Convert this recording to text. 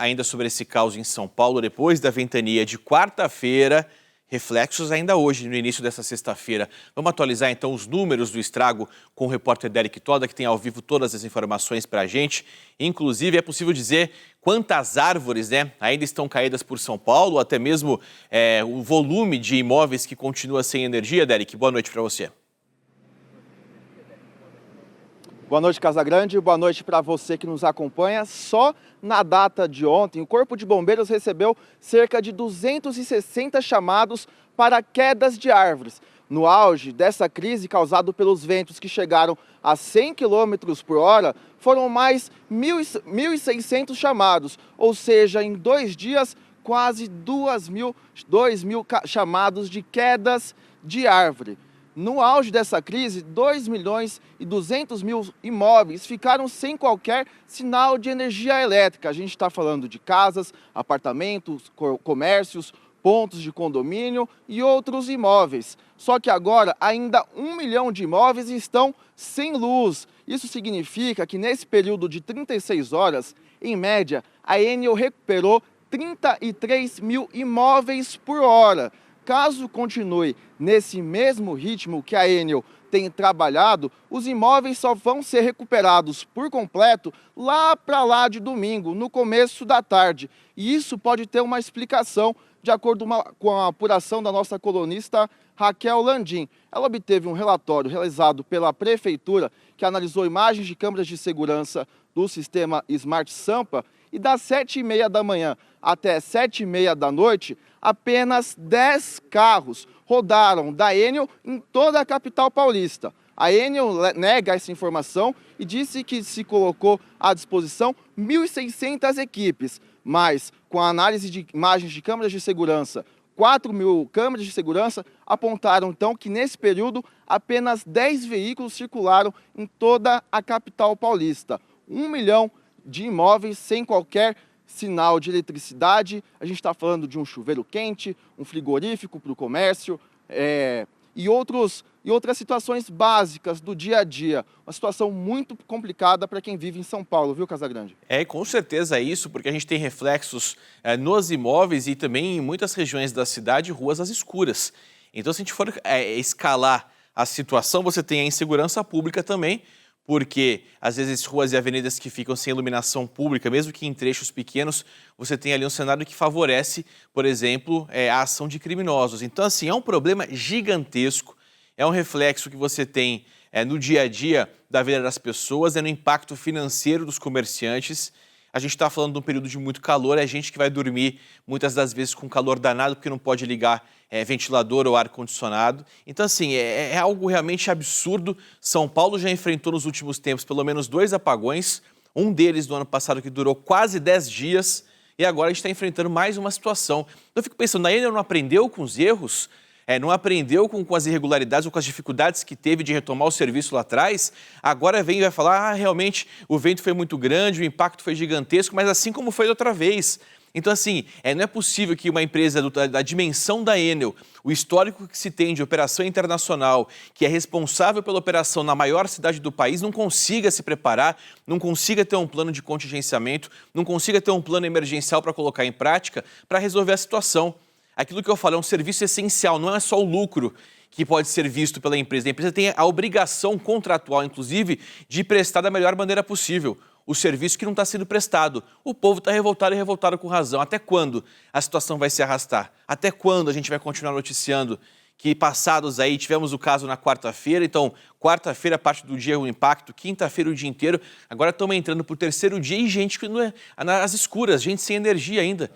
ainda sobre esse caos em São Paulo, depois da ventania de quarta-feira, reflexos ainda hoje, no início dessa sexta-feira. Vamos atualizar então os números do estrago com o repórter Derek Toda, que tem ao vivo todas as informações para a gente. Inclusive, é possível dizer quantas árvores ainda estão caídas por São Paulo, até mesmo o volume de imóveis que continua sem energia. Derek, boa noite para você. Boa noite, Casagrande. Boa noite para você que nos acompanha. Só na data de ontem, o Corpo de Bombeiros recebeu cerca de 260 chamados para quedas de árvores. No auge dessa crise causada pelos ventos que chegaram a 100 km por hora, foram mais 1.600 chamados, ou seja, em 2 dias, quase 2.000 chamados de quedas de árvore. No auge dessa crise, 2.200.000 imóveis ficaram sem qualquer sinal de energia elétrica. A gente está falando de casas, apartamentos, comércios, pontos de condomínio e outros imóveis. Só que agora ainda 1 milhão de imóveis estão sem luz. Isso significa que nesse período de 36 horas, em média, a Enel recuperou 33 mil imóveis por hora. Caso continue nesse mesmo ritmo que a Enel tem trabalhado, os imóveis só vão ser recuperados por completo lá de domingo, no começo da tarde. E isso pode ter uma explicação, de acordo com a apuração da nossa colunista Raquel Landim. Ela obteve um relatório realizado pela Prefeitura, que analisou imagens de câmeras de segurança do sistema Smart Sampa, e das 7h30 da manhã até 7h30 da noite, apenas 10 carros rodaram da Enel em toda a capital paulista. A Enel nega essa informação e disse que se colocou à disposição 1.600 equipes, mas com a análise de imagens de câmeras de segurança, 4.000 câmeras de segurança apontaram então que nesse período apenas 10 veículos circularam em toda a capital paulista. 1 milhão de imóveis sem qualquer sinal de eletricidade. A gente está falando de um chuveiro quente, um frigorífico para o comércio e outras situações básicas do dia a dia. Uma situação muito complicada para quem vive em São Paulo, viu, Casagrande? Com certeza é isso, porque a gente tem reflexos nos imóveis e também em muitas regiões da cidade, ruas às escuras. Então, se a gente for escalar a situação, você tem a insegurança pública também, porque às vezes ruas e avenidas que ficam sem iluminação pública, mesmo que em trechos pequenos, você tem ali um cenário que favorece, por exemplo, a ação de criminosos. Então, assim, é um problema gigantesco, é um reflexo que você tem no dia a dia da vida das pessoas, no impacto financeiro dos comerciantes. A gente está falando de um período de muito calor, é gente que vai dormir muitas das vezes com calor danado, porque não pode ligar ventilador ou ar-condicionado. Então, assim, é algo realmente absurdo. São Paulo já enfrentou nos últimos tempos pelo menos 2 apagões, um deles no ano passado que durou quase 10 dias, e agora a gente está enfrentando mais uma situação. Eu fico pensando, a Enel não aprendeu com os erros? Não aprendeu com as irregularidades ou com as dificuldades que teve de retomar o serviço lá atrás? Agora vem e vai falar, realmente o vento foi muito grande, o impacto foi gigantesco, mas assim como foi da outra vez. Então, assim, não é possível que uma empresa da dimensão da Enel, o histórico que se tem de operação internacional, que é responsável pela operação na maior cidade do país, não consiga se preparar, não consiga ter um plano de contingenciamento, não consiga ter um plano emergencial para colocar em prática para resolver a situação. Aquilo que eu falo é um serviço essencial, não é só o lucro que pode ser visto pela empresa. A empresa tem a obrigação contratual, inclusive, de prestar da melhor maneira possível o serviço que não está sendo prestado. O povo está revoltado e revoltado com razão. Até quando a situação vai se arrastar? Até quando a gente vai continuar noticiando que passados aí, tivemos o caso na quarta-feira, então quarta-feira parte do dia o impacto, quinta-feira o dia inteiro, agora estamos entrando para o terceiro dia e gente que não às escuras, gente sem energia ainda.